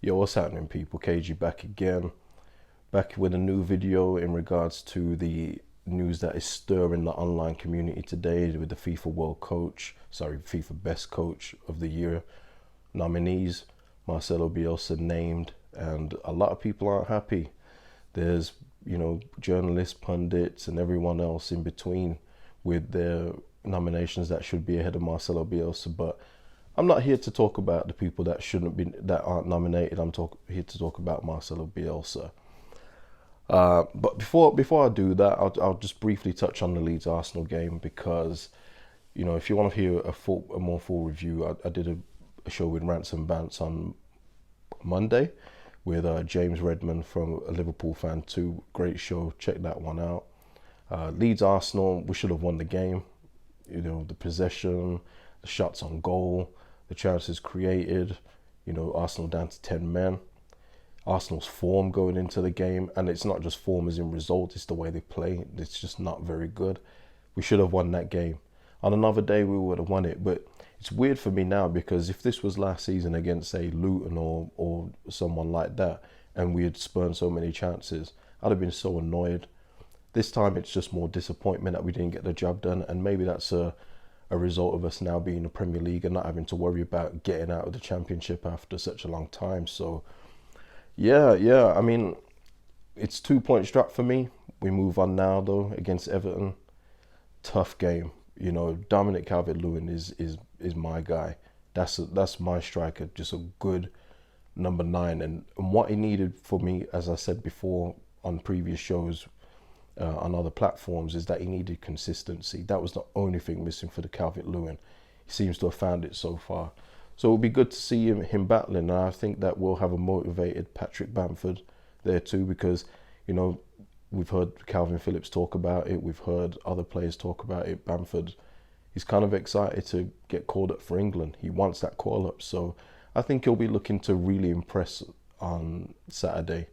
Yo, what's happening, people? Kagey back again, back with a new video in regards to the news that is stirring the online community today with the FIFA Best Coach of the Year nominees. Marcelo Bielsa named, and a lot of people aren't happy. There's, journalists, pundits, and everyone else in between with their nominations that should be ahead of Marcelo Bielsa, but I'm not here to talk about the people that aren't nominated. Here to talk about Marcelo Bielsa. But before I do that, I'll just briefly touch on the Leeds Arsenal game because, if you want to hear a more full review, I did a show with Rants and Bants on Monday with James Redman from a Liverpool fan too. Great show. Check that one out. Leeds Arsenal, we should have won the game. The possession, the shots on goal, the chances created, Arsenal down to 10 men. Arsenal's form going into the game, and it's not just form as in result, it's the way they play. It's just not very good. We should have won that game. On another day, we would have won it, but it's weird for me now because if this was last season against, say, Luton or someone like that, and we had spurned so many chances, I'd have been so annoyed. This time, it's just more disappointment that we didn't get the job done, and maybe that's a result of us now being in the Premier League and not having to worry about getting out of the Championship after such a long time. So, yeah. I mean, it's 2 points drop for me. We move on now, though, against Everton. Tough game. Dominic Calvert-Lewin is my guy. That's my striker. Just a good number 9. And what he needed for me, as I said before on previous shows, on other platforms, is that he needed consistency. That was the only thing missing for the Calvert-Lewin. He seems to have found it so far. So it'll be good to see him battling, and I think that we'll have a motivated Patrick Bamford there too, because we've heard Calvin Phillips talk about it, we've heard other players talk about it. Bamford, he's kind of excited to get called up for England. He wants that call up, so I think he'll be looking to really impress on Saturday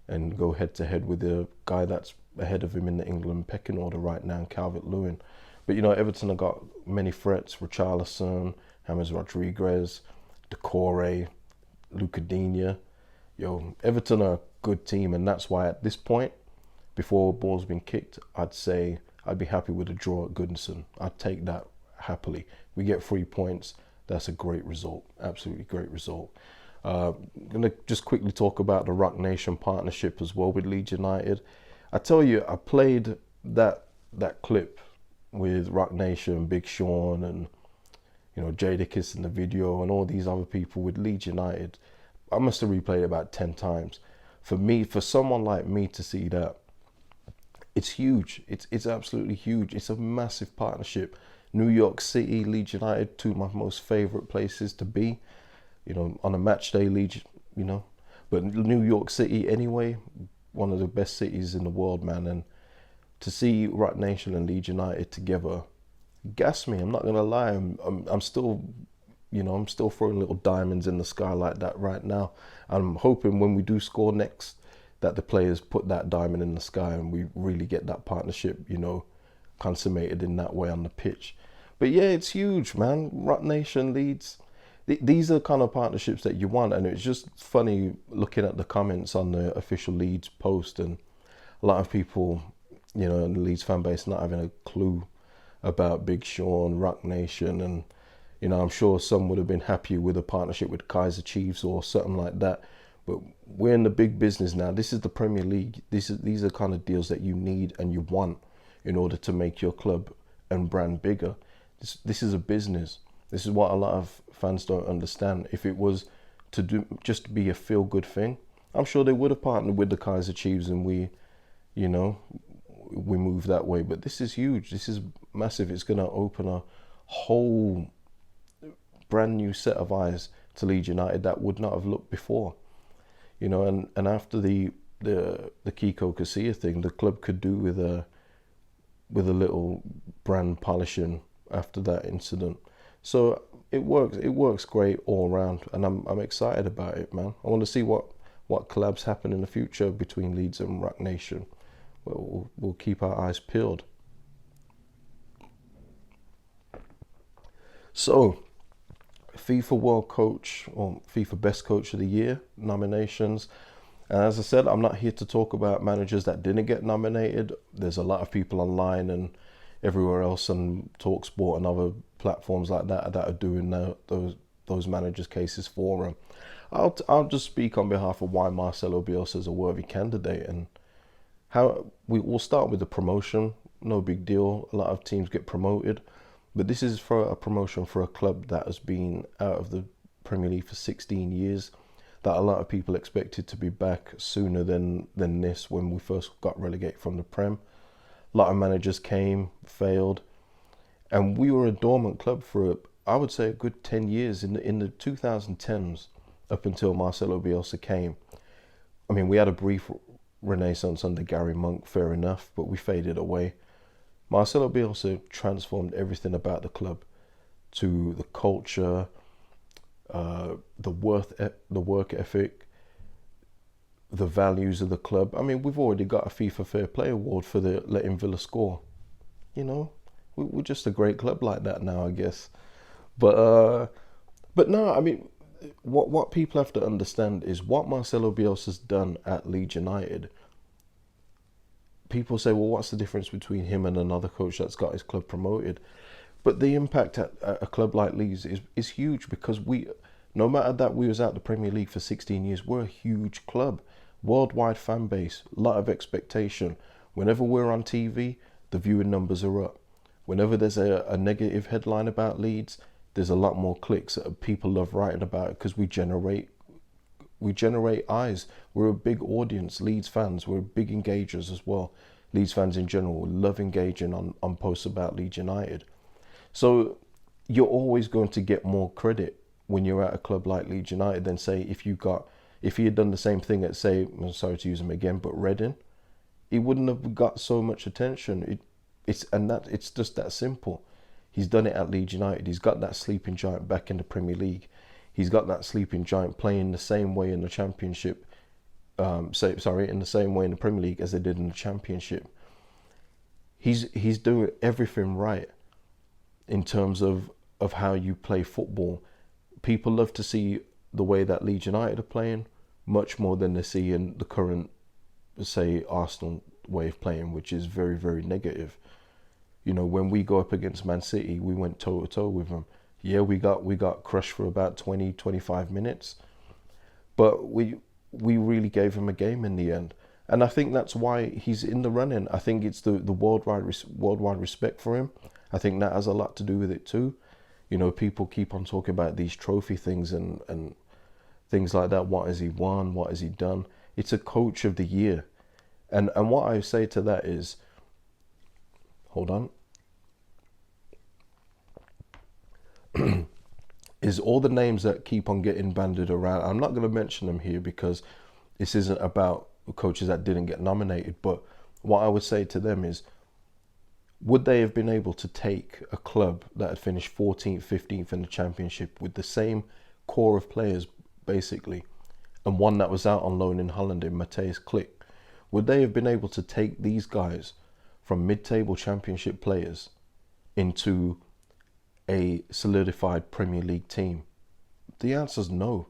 and go head to head with the guy that's ahead of him in the England pecking order right now, Calvert-Lewin. But Everton have got many threats: Richarlison, James Rodriguez, Decore, Luca Digne. Everton are a good team, and that's why at this point, before ball's been kicked, I'd say I'd be happy with a draw at Goodison. I'd take that happily. We get 3 points. That's a great result. Absolutely great result. I'm going to just quickly talk about the Roc Nation partnership as well with Leeds United. I tell you, I played that clip with Roc Nation, Big Sean, and Jadakiss in the video, and all these other people with Leeds United. I must have replayed it about 10 times. For someone like me to see that, it's huge. It's absolutely huge. It's a massive partnership. New York City, Leeds United, two of my most favourite places to be. On a match day, Leeds, but New York City anyway, one of the best cities in the world, man. And to see Roc Nation and Leeds United together gas me. I'm not gonna lie. I'm still, I'm still throwing little diamonds in the sky like that right now. I'm hoping when we do score next, that the players put that diamond in the sky and we really get that partnership, consummated in that way on the pitch. But yeah, it's huge, man. Roc Nation, Leeds. These are the kind of partnerships that you want, and it's just funny looking at the comments on the official Leeds post, and a lot of people, in the Leeds fan base not having a clue about Big Sean, Roc Nation, and I'm sure some would have been happy with a partnership with Kaiser Chiefs or something like that. But we're in the big business now. This is the Premier League. These are the kind of deals that you need and you want in order to make your club and brand bigger. This is a business. This is what a lot of fans don't understand. If it was to just be a feel-good thing, I'm sure they would have partnered with the Kaiser Chiefs and we move that way. But this is huge. This is massive. It's going to open a whole brand new set of eyes to Leeds United that would not have looked before. And after the Kiko Casilla thing, the club could do with a little brand polishing after that incident. So it works great all around, and I'm excited about it, man. I want to see what collabs happen in the future between Leeds and Roc Nation. We'll keep our eyes peeled. So FIFA World Coach or FIFA Best Coach of the Year nominations. And as I said, I'm not here to talk about managers that didn't get nominated. There's a lot of people online and everywhere else on TalkSport and other platforms like that are doing those managers' cases for them. I'll just speak on behalf of why Marcelo Bielsa is a worthy candidate, and how we'll start with the promotion. No big deal. A lot of teams get promoted, but this is for a promotion for a club that has been out of the Premier League for 16 years. That a lot of people expected to be back sooner than this, when we first got relegated from the Prem. A lot of managers came, failed, and we were a dormant club for I would say a good 10 years in the 2010s, up until Marcelo Bielsa came. I mean, we had a brief renaissance under Gary Monk, fair enough, but we faded away. Marcelo Bielsa transformed everything about the club, to the culture, the work ethic, the values of the club. I mean, we've already got a FIFA Fair Play award for the letting Villa score. You know, we're just a great club like that now, I guess. But no, I mean, what people have to understand is what Marcelo Bielsa's done at Leeds United. People say, well, what's the difference between him and another coach that's got his club promoted? But the impact at a club like Leeds is huge, because no matter that we was out the Premier League for 16 years, we're a huge club. Worldwide fan base, a lot of expectation. Whenever we're on TV, the viewing numbers are up. Whenever there's a negative headline about Leeds, there's a lot more clicks. People love writing about it because we generate eyes. We're a big audience, Leeds fans. We're big engagers as well. Leeds fans in general love engaging on posts about Leeds United. So you're always going to get more credit when you're at a club like Leeds United than, say, if he had done the same thing at, say, I'm sorry to use him again, but Reading, he wouldn't have got so much attention. It's just that simple. He's done it at Leeds United. He's got that sleeping giant back in the Premier League. He's got that sleeping giant playing the same way in the Championship. In the same way in the Premier League as they did in the Championship. He's doing everything right in terms of how you play football. People love to see the way that Leeds United are playing much more than they see in the current, say, Arsenal way of playing, which is very, very negative. You know, when we go up against Man City, we went toe to toe with them. Yeah, we got crushed for about 20-25 minutes, but we really gave him a game in the end. And I think that's why he's in the running. I think it's the worldwide respect for him. I think that has a lot to do with it too. You know, people keep on talking about these trophy things and things like that. What has he won? What has he done? It's a coach of the year. And what I say to that is, hold on, is all the names that keep on getting bandied around. I'm not going to mention them here because this isn't about coaches that didn't get nominated. But what I would say to them is, would they have been able to take a club that had finished 14th, 15th in the Championship with the same core of players, basically, and one that was out on loan in Holland in Matthijs Klik? Would they have been able to take these guys from mid-table Championship players into a solidified Premier League team? The answer is no.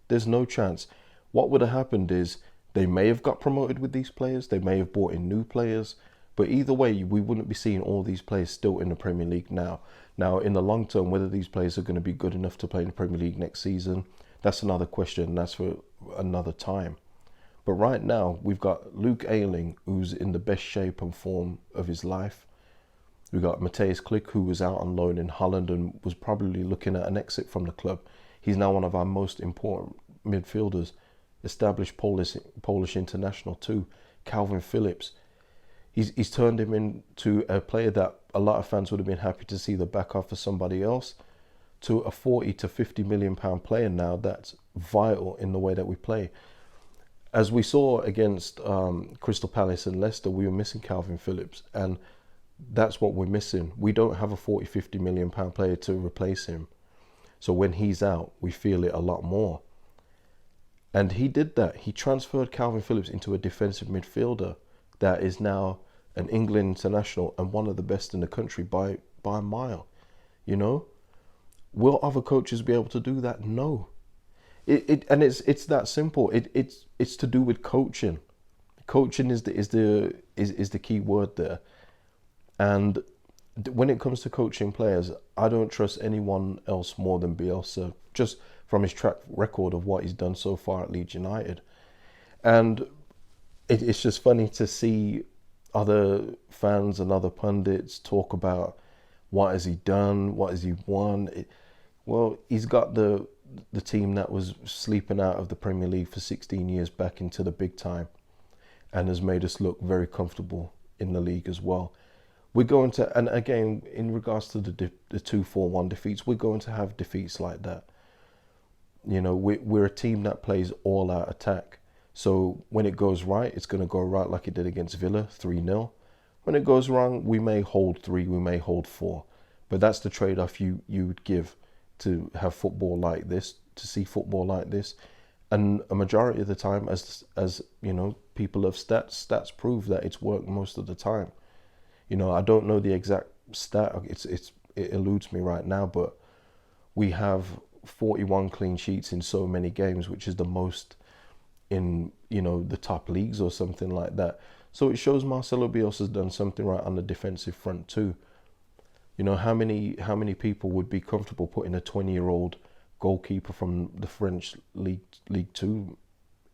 There's no chance. What would have happened is they may have got promoted with these players. They may have brought in new players. But either way, we wouldn't be seeing all these players still in the Premier League now. Now, in the long term, whether these players are going to be good enough to play in the Premier League next season, that's another question. That's for another time. But right now, we've got Luke Ayling, who's in the best shape and form of his life. We've got Matthijs Klik, who was out on loan in Holland and was probably looking at an exit from the club. He's now one of our most important midfielders, established Polish international too. Calvin Phillips. He's turned him into a player that a lot of fans would have been happy to see the back off for somebody else, to a 40 to 50 million pound player now that's vital in the way that we play. As we saw against Crystal Palace and Leicester, we were missing Calvin Phillips, and that's what we're missing. We don't have a 40, 50 million pound player to replace him. So when he's out, we feel it a lot more. And he did that. He transferred Calvin Phillips into a defensive midfielder that is now an England international and one of the best in the country by a mile. You know, Will other coaches be able to do that? No. And it's that simple. It's to do with coaching. Coaching is the key word there. And when it comes to coaching players, I don't trust anyone else more than Bielsa, just from his track record of what he's done so far at Leeds United. And it's just funny to see other fans and other pundits talk about what has he done, what has he won. Well, he's got the team that was sleeping out of the Premier League for 16 years back into the big time, and has made us look very comfortable in the league as well. We're going to, and again, in regards to the 2-4-1 defeats, we're going to have defeats like that. You know, we're a team that plays all out attack. So when it goes right, it's going to go right like it did against Villa, 3-0. When it goes wrong, we may hold 3, we may hold 4. But that's the trade-off you would give to have football like this, to see football like this. And a majority of the time, as you know, people of stats prove that it's worked most of the time. You know, I don't know the exact stat, it eludes me right now, but we have 41 clean sheets in so many games, which is the most in, you know, the top leagues or something like that. So it shows Marcelo Bielsa has done something right on the defensive front too. You know, how many people would be comfortable putting a 20-year-old goalkeeper from the French League 2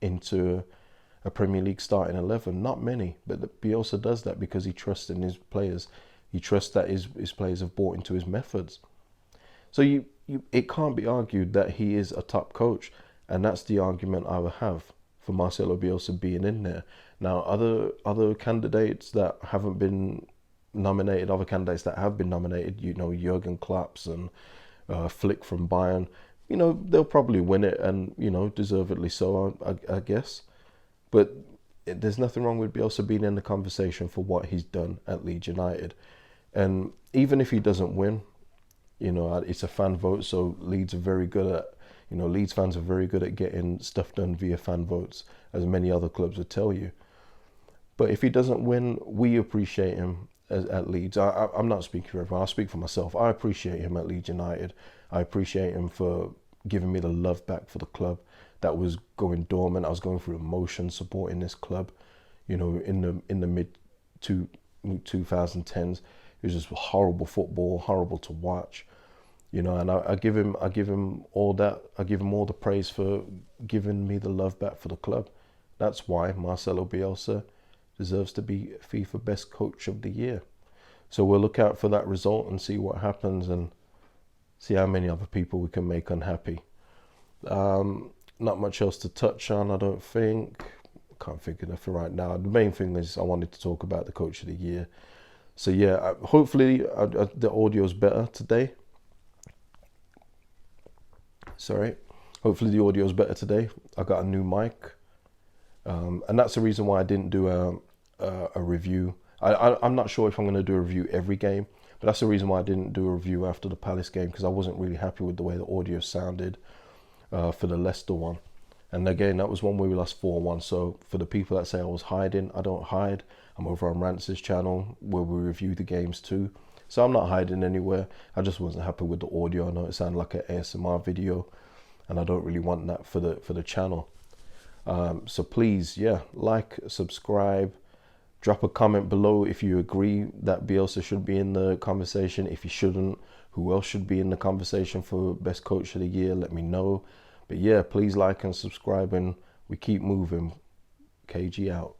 into a Premier League starting 11? Not many, but Bielsa does that because he trusts in his players. He trusts that his players have bought into his methods. So it can't be argued that he is a top coach, and that's the argument I would have for Marcelo Bielsa being in there. Now, other candidates that haven't been nominated, other candidates that have been nominated, you know, Jurgen Klopp and Flick from Bayern, you know, they'll probably win it, and, you know, deservedly so, I guess. But there's nothing wrong with Bielsa being in the conversation for what he's done at Leeds United. And even if he doesn't win, you know, it's a fan vote, so Leeds are very good at, you know, Leeds fans are very good at getting stuff done via fan votes, as many other clubs would tell you. But if he doesn't win, we appreciate him at Leeds. I'm not speaking for everyone, I'll speak for myself. I appreciate him at Leeds United. I appreciate him for giving me the love back for the club that was going dormant. I was going through emotion supporting this club, you know, in the mid 2010s. It was just horrible football, horrible to watch, you know. And I give him all that. I give him all the praise for giving me the love back for the club. That's why Marcelo Bielsa deserves to be FIFA Best Coach of the Year. So we'll look out for that result and see what happens, and see how many other people we can make unhappy. Not much else to touch on, I don't think. Can't think of nothing right now. The main thing is I wanted to talk about the Coach of the Year. So yeah, hopefully the audio's better today. Sorry. Hopefully the audio's better today. I got a new mic. And that's the reason why I didn't do a review. I'm not sure if I'm going to do a review every game, but that's the reason why I didn't do a review after the Palace game, because I wasn't really happy with the way the audio sounded for the Leicester one. And again, that was one where we lost 4-1. So for the people that say I was hiding, I don't hide. I'm over on Rance's channel where we review the games too. So I'm not hiding anywhere. I just wasn't happy with the audio. I know it sounded like an ASMR video, and I don't really want that for the channel. So please, yeah, like, subscribe, drop a comment below if you agree that Bielsa should be in the conversation. If he shouldn't, who else should be in the conversation for Best Coach of the Year? Let me know. But yeah, please like and subscribe, and we keep moving. Kagey out.